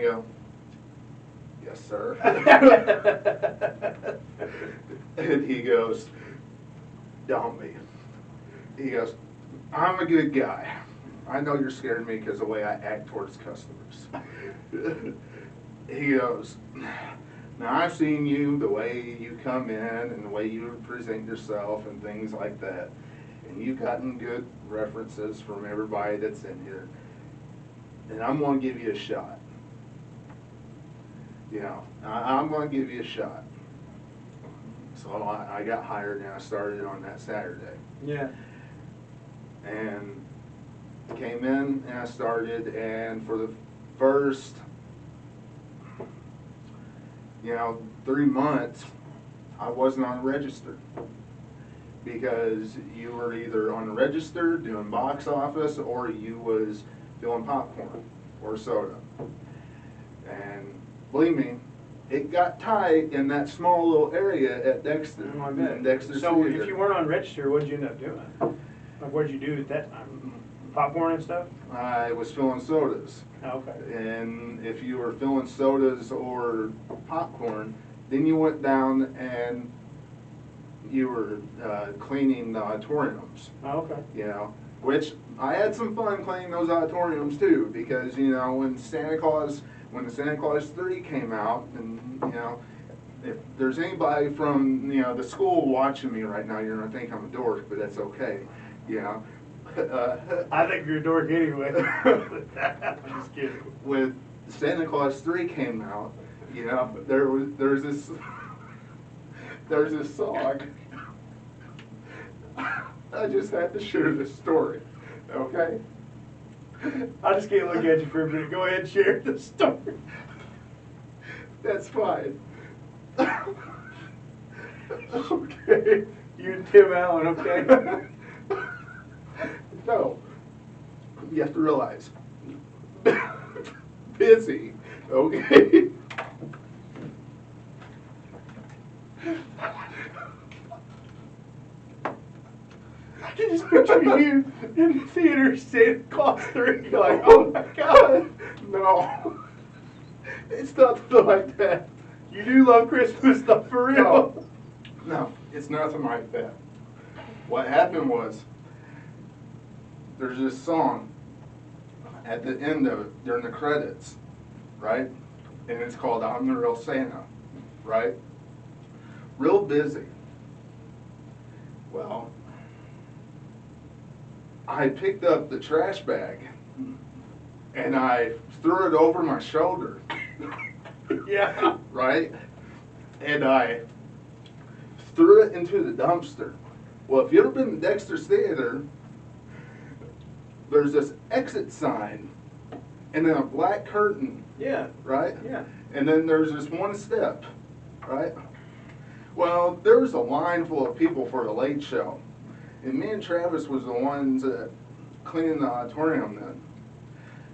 I go, yes, sir. And he goes, don't be. He goes, I'm a good guy. I know you're scared of me because of the way I act towards customers. He goes, now I've seen you, the way you come in and the way you present yourself and things like that. And you've gotten good references from everybody that's in here. And I'm going to give you a shot. You know, I'm going to give you a shot. So I got hired and I started on that Saturday. Yeah. And came in and I started, and for the first, 3 months, I wasn't on register. Because you were either on register doing box office or you was doing popcorn or soda. And believe me, it got tight in that small little area at Dexter. Oh, I bet. Dexter's So Theater. if you weren't on register, what'd you end up doing? Like, what'd you do at that time? Popcorn and stuff? I was filling sodas. Oh, okay. And if you were filling sodas or popcorn, then you went down and you were cleaning the auditoriums. Oh, okay. Which I had some fun cleaning those auditoriums too, because when the Santa Claus 3 came out, and if there's anybody from the school watching me right now, you're gonna think I'm a dork, but that's okay. I think you're a dork anyway. I'm just kidding. When Santa Claus 3 came out, there's this song. I just had to share this story, okay? I just can't look at you for a minute. Go ahead and share the story. That's fine. Okay. You and Tim Allen, okay? No. You have to realize. Busy, okay? I can just picture you in the theater, Santa Claus 3. You're like, oh my God. No. It's nothing like that. You do love Christmas stuff for real. No, it's nothing like that. What happened was, there's this song at the end of it, during the credits, right? And it's called I'm the Real Santa, right? Real busy. Well, I picked up the trash bag and I threw it over my shoulder. Yeah. Right? And I threw it into the dumpster. Well, if you've ever been to Dexter's Theater, there's this exit sign and then a black curtain. Yeah. Right? Yeah. And then there's this one step, right? Well, there was a line full of people for the late show. And me and Travis was the ones cleaning the auditorium then.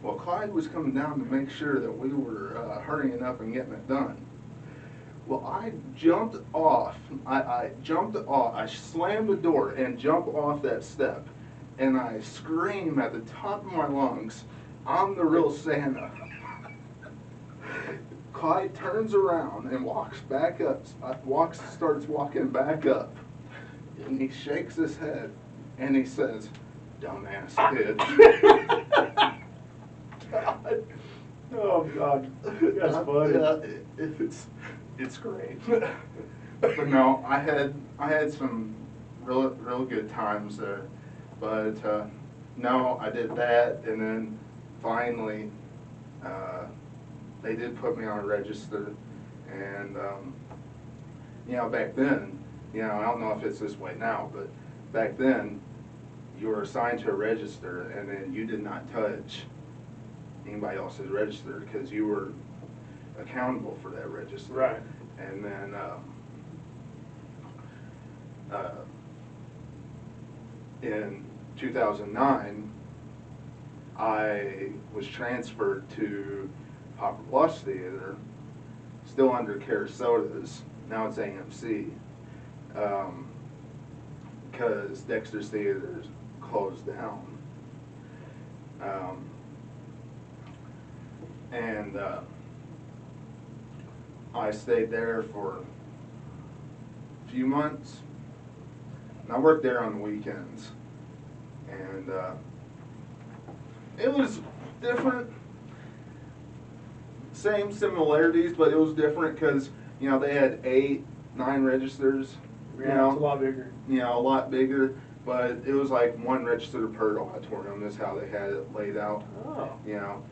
Well, Clyde was coming down to make sure that we were hurrying up and getting it done. Well, I jumped off. I jumped off. I slammed the door and jumped off that step. And I scream at the top of my lungs, I'm the real Santa. Clyde turns around and walks back up, starts walking back up. And he shakes his head and he says, dumbass kid. God. Oh God, that's funny. It's great. But no, I had some real good times there. But no, I did that, and then finally they did put me on a register, and back then, I don't know if it's this way now, but back then you were assigned to a register, and then you did not touch anybody else's register because you were accountable for that register. Right. And then in 2009, I was transferred to Popper Bluffs Theater, still under Care Sodas. Now it's AMC, because Dexter's Theater closed down. And I stayed there for a few months. And I worked there on the weekends. And it was different. Same similarities, but it was different because, you know, they had 8, 9 registers. Yeah, You know, it's a lot bigger. You know, a lot bigger, but it was like 1 register per auditorium. That's how they had it laid out. Oh. You know,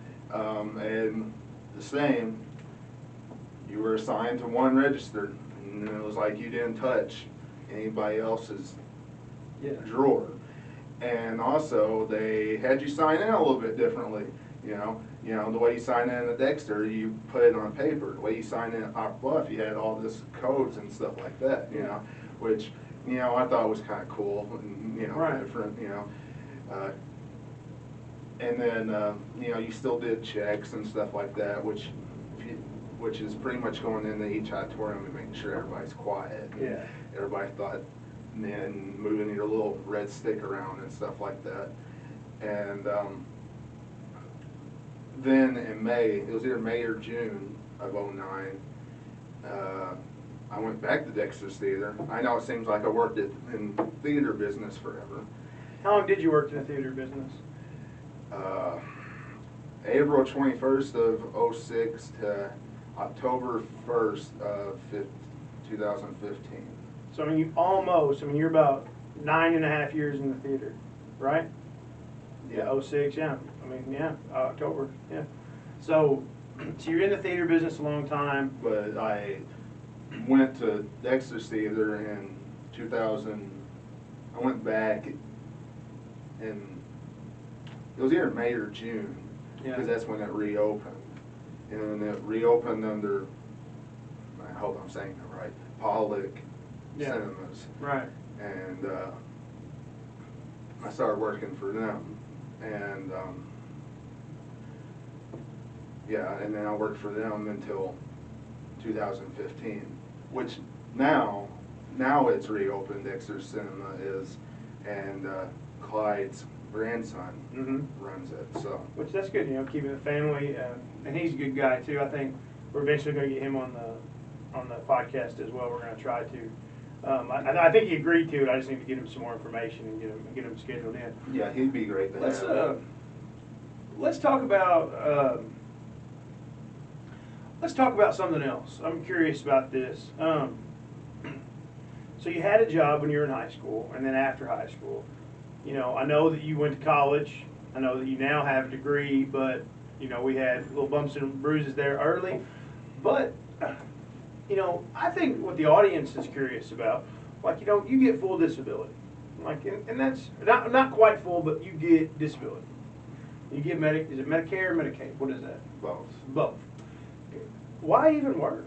and the same, you were assigned to 1 register, and it was like you didn't touch anybody else's drawer. And also, they had you sign in a little bit differently. You know, the way you sign in at Dexter, you put it on paper. The way you sign in at Pop Bluff, you had all this codes and stuff like that. You know, which, you know, I thought was kind of cool and, you know, Right. different. You know, and then you know, you still did checks and stuff like that, which is pretty much going into each auditorium and making sure everybody's quiet. Yeah. Everybody thought, and then moving your little red stick around and stuff like that. And then in May, it was either May or June of '09, I went back to Dexter's Theater. I know it seems like I worked in theater business forever. How long did you work in the theater business? April 21st of '06 to October 1st of 2015. So, I mean, you're about 9.5 years in the theater, right? Yeah. 06, yeah. I mean, yeah, October, yeah. So you're in the theater business a long time. But I went to Dexter's Theater in 2000. I went back in, it was either May or June, because that's when it reopened. And it reopened under, I hope I'm saying that right, Pollock Cinemas. Right. And I started working for them. And yeah, and then I worked for them until 2015, which now it's reopened. Dexter's Cinema is, and Clyde's grandson runs it. So, which that's good, you know, keeping the family, and he's a good guy too. I think we're eventually going to get him on the podcast as well. We're going to try to. I think he agreed to it. I just need to get him some more information and get him scheduled in. Yeah, he'd be great. Let's talk about something else. I'm curious about this. So you had a job when you were in high school, and then after high school, you know, I know that you went to college. I know that you now have a degree, but you know, we had little bumps and bruises there early. But you know, I think what the audience is curious about, like, you know, you get full disability, like, and that's not quite full, but you get disability. You get is it Medicare or Medicaid? What is that? Both. Both. Why even work?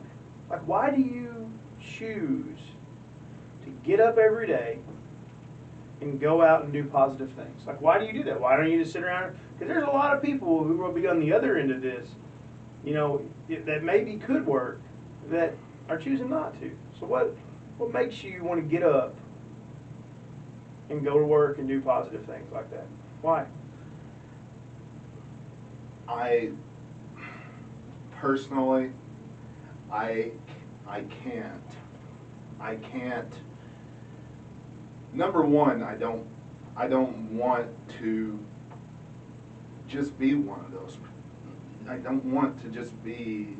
Like, why do you choose to get up every day and go out and do positive things? Like, why do you do that? Why don't you just sit around? Because there's a lot of people who will be on the other end of this, you know, that maybe could work, that are choosing not to. So what makes you want to get up and go to work and do positive things like that? Why? I personally, I can't. Number one, I don't want to just be one of those. I don't want to just be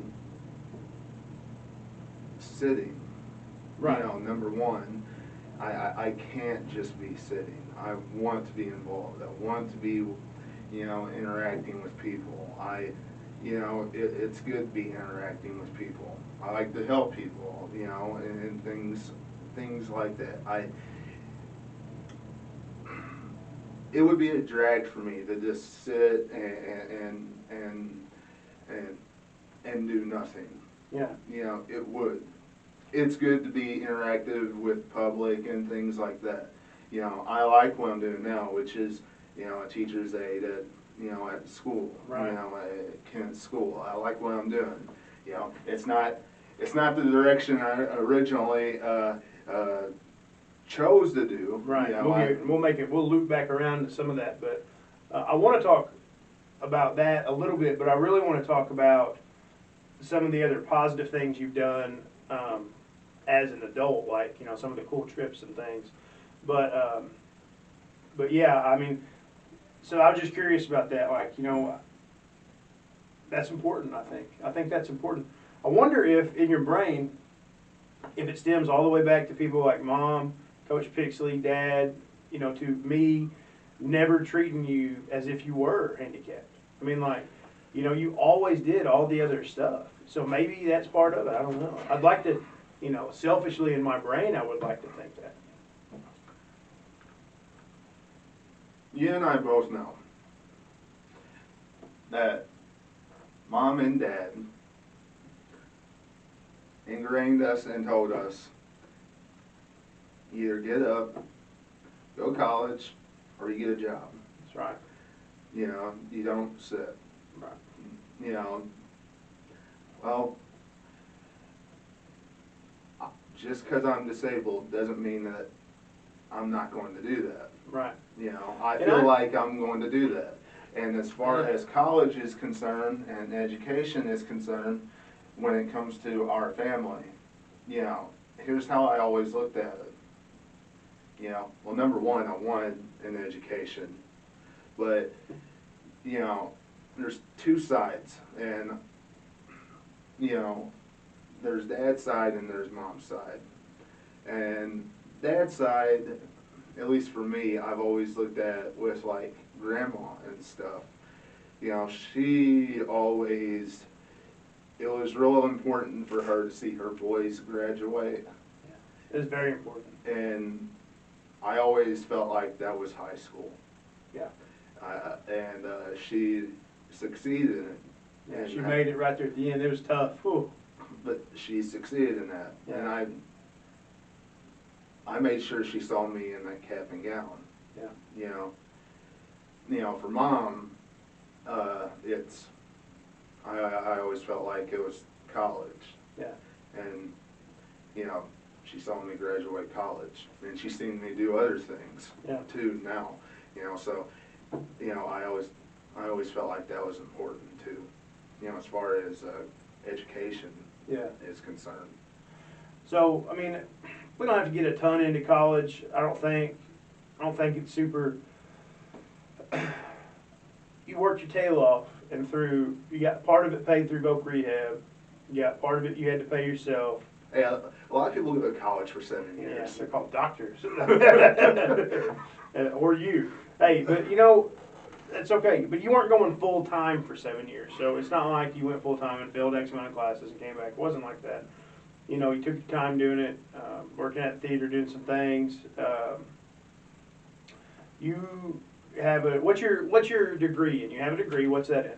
sitting. Right. You know, number one, I can't just be sitting. I want to be involved. I want to be, you know, interacting with people. You know, it's good to be interacting with people. I like to help people, you know, and things like that. It would be a drag for me to just sit and do nothing. Yeah. You know, it would. It's good to be interactive with public and things like that. You know, I like what I'm doing now, which is, you know, a teacher's aide at, you know, at school. Right. You know, at Kent's school. I like what I'm doing. You know, it's not the direction I originally chose to do. Right. You know, We'll loop back around to some of that, but I want to talk about that a little bit, but I really want to talk about some of the other positive things you've done as an adult, like, you know, some of the cool trips and things. But yeah, I mean, so I was just curious about that. Like, you know, that's important, I think. I think that's important. I wonder if in your brain, if it stems all the way back to people like Mom, Coach Pixley, Dad, you know, to me, never treating you as if you were handicapped. I mean, like, you know, you always did all the other stuff. So maybe that's part of it. I don't know. I'd like to, you know, selfishly in my brain, I would like to think that. You and I both know that Mom and Dad ingrained us and told us, either get up, go to college, or you get a job. That's right. You know, you don't sit. Right. You know, well, just because I'm disabled doesn't mean that I'm not going to do that. Right. You know, I feel like I'm going to do that. And as far as college is concerned and education is concerned, when it comes to our family, you know, here's how I always looked at it. You know, well, number one, I wanted an education. But, you know, there's two sides. And, you know, there's Dad's side and there's Mom's side. And Dad's side, at least for me, I've always looked at with like Grandma and stuff. You know, she always, it was real important for her to see her boys graduate. It is very important. And I always felt like that was high school. Yeah. And she succeeded in it. Yeah, and she made it right there at the end. It was tough. Whew. But she succeeded in that. Yeah. And I made sure she saw me in that cap and gown. Yeah. You know, for Mom, it's, I always felt like it was college. Yeah. And, you know, she saw me graduate college, and she's seen me do other things too now. You know, so, you know, I always felt like that was important too. You know, as far as education is concerned. So, I mean, we don't have to get a ton into college. I don't think it's super. You worked your tail off, and you got part of it paid through voc rehab. You got part of it you had to pay yourself. Yeah, a lot of people go to college for 7 years. Yeah, they're called doctors. Or you. Hey, but you know, it's okay. But you weren't going full time for 7 years, so it's not like you went full time and failed X amount of classes and came back. It wasn't like that. You know, you took your time doing it, working at the theater, doing some things. You have what's your degree in? You have a degree. What's that in?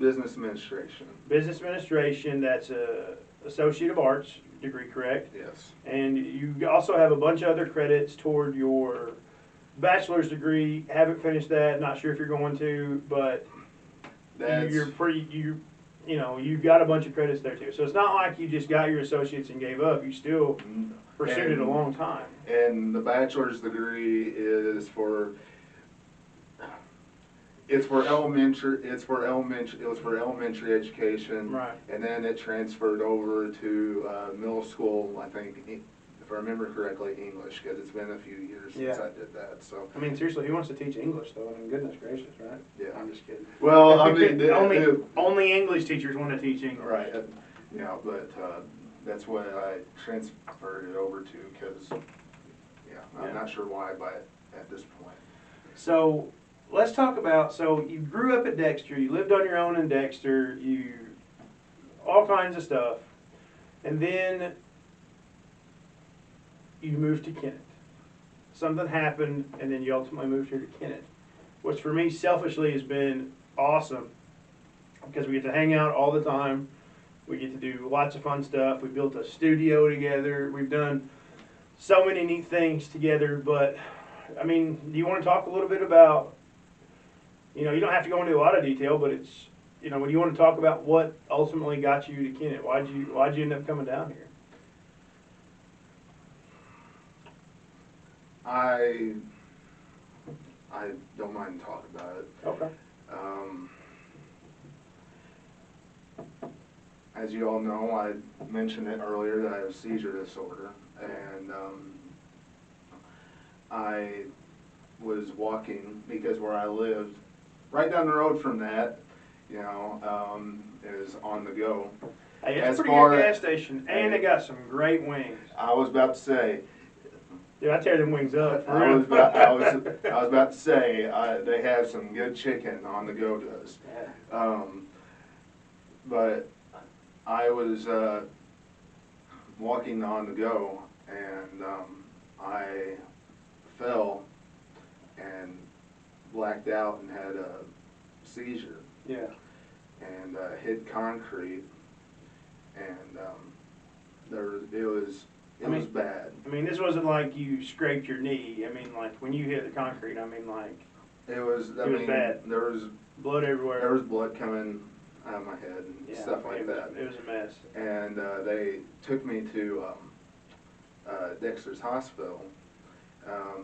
Business administration. Business administration. That's a Associate of Arts degree, correct? Yes. And you also have a bunch of other credits toward your bachelor's degree. Haven't finished that. Not sure if you're going to, but you know, you've got a bunch of credits there too. So it's not like you just got your associates and gave up. You still pursued it a long time. And the bachelor's degree is for it was for elementary education. Right. And then it transferred over to middle school, I think, if I remember correctly, English, because it's been a few years since I did that. So I mean, seriously, who wants to teach English though? I mean, goodness gracious, right? Yeah. I'm just kidding. Well, I mean, only English teachers want to teach English. Right. You know, but that's what I transferred it over to, because I'm not sure why, but at this point. So let's talk about, so you grew up at Dexter, you lived on your own in Dexter, all kinds of stuff, and then you moved to Kennett. Something happened, and then you ultimately moved here to Kennett, which for me selfishly has been awesome, because we get to hang out all the time, we get to do lots of fun stuff, we built a studio together, we've done so many neat things together. But I mean, do you want to talk a little bit about, you know, you don't have to go into a lot of detail, but it's, you know, when you want to talk about what ultimately got you to Kennett, why'd you end up coming down here? I don't mind talking about it. Okay. as you all know, I mentioned it earlier that I have a seizure disorder, and I was walking because where I lived, right down the road from that, is On the Go. Hey, it's As a pretty far good gas as- station, and they got some great wings. I was about to say, Dude, I tear them wings up. For I real. was about to say, they have some good chicken On the Go does. Yeah. But I was walking On the Go, and I fell and blacked out and had a seizure, Yeah. and hit concrete, and it was bad. I mean, this wasn't like you scraped your knee. I mean, like when you hit the concrete, I mean, like It was bad. There was blood everywhere. There was blood coming out of my head and Yeah, stuff like that. It was a mess. And they took me to Dexter's Hospital.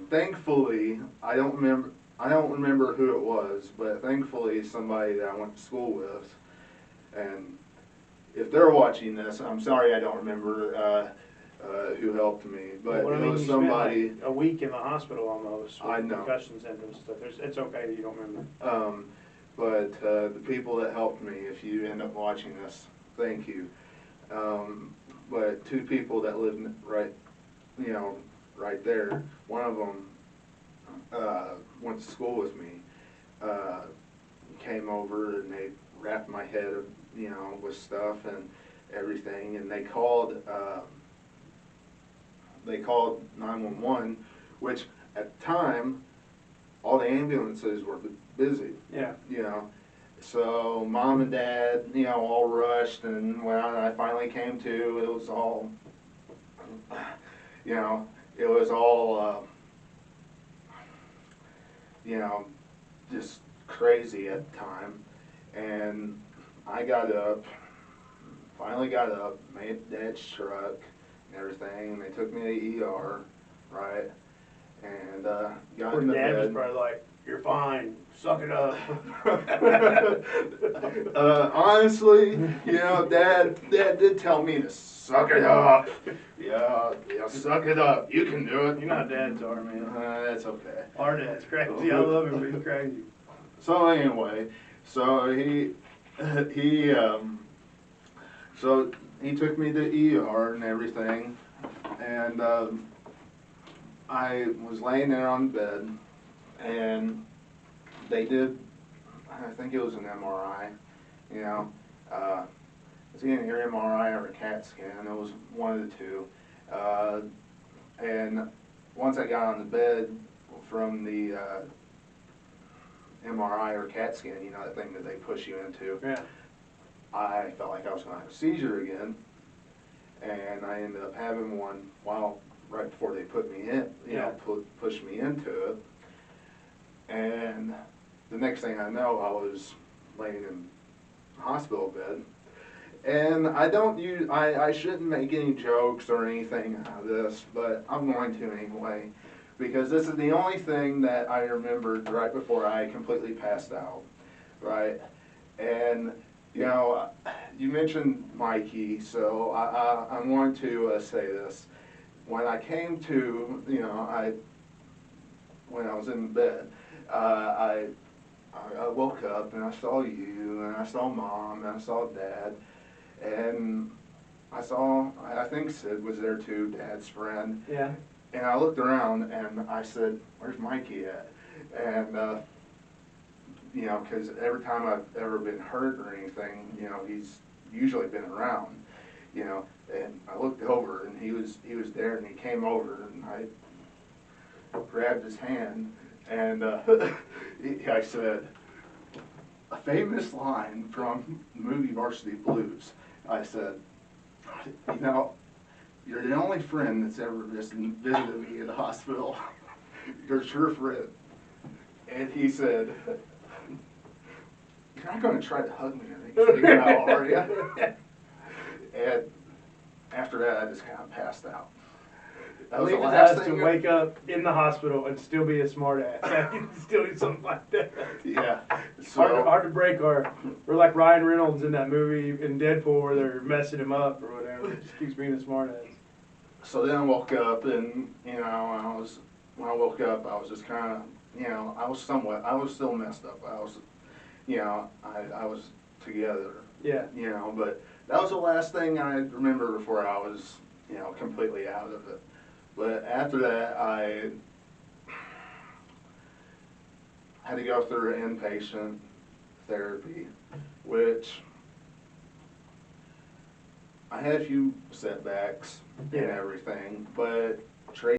Thankfully, I don't remember who it was, but thankfully somebody that I went to school with. And if they're watching this, I'm sorry I don't remember who helped me, but Well, I it mean, was you spent, somebody. like, a week in the hospital almost with I know. concussion symptoms and stuff. It's okay that you don't remember. But the people that helped me, if you end up watching this, thank you. But two people that lived right there. One of them went to school with me. Came over and they wrapped my head, with stuff and everything, and they called 911, which at the time all the ambulances were busy. Yeah. So Mom and Dad, all rushed, and when I finally came to, it was all, just crazy at the time. And I finally got up, made Dad's truck and everything, and they took me to the ER, right? And got Poor in the Dad was bed. probably like, "You're fine, suck it up." Honestly, Dad did tell me to suck it up. Yeah, suck it up. You can do it. You know how dads are, man. That's okay. Our dad's crazy. I love him, but he's crazy. So anyway, so he took me to ER and everything, and I was laying there on the bed, and they did, I think it was an MRI, it's either an MRI or a CAT scan. It was one of the two. And once I got on the bed from the MRI or CAT scan, that thing that they push you into, Yeah. I felt like I was going to have a seizure again, and I ended up having one right before they put me in, pushed me into it. And the next thing I know, I was laying in hospital bed. And I shouldn't make any jokes or anything out of this, but I'm going to anyway, because this is the only thing that I remembered right before I completely passed out, right? And, you mentioned Mikey, so I'm going to say this. When I came to, when I was in bed, I woke up and I saw you, and I saw Mom, and I saw Dad, and I think Sid was there too, Dad's friend. Yeah. And I looked around and I said, "Where's Mikey at?" And, because every time I've ever been hurt or anything, he's usually been around, and I looked over and he was there, and he came over and I grabbed his hand and I said, a famous line from the movie Varsity Blues. I said, "You're the only friend that's ever visited me in the hospital. You're a true friend." And he said, "You're not going to try to hug me or anything now, are you?" And after that, I just kind of passed out. That I was the leave his last ass to thing. wake up in the hospital and still be a smart ass. Still do something like that. Yeah. Hard to break our. We're like Ryan Reynolds in that movie in Deadpool where they're messing him up or whatever. He just keeps being a smart ass. So then I woke up, and when I woke up, I was just kind of, I was still messed up. I was, I was together. Yeah. But that was the last thing I remember before I was, completely out of it. But after that, I had to go through inpatient therapy, which I had a few setbacks and Yeah. everything, but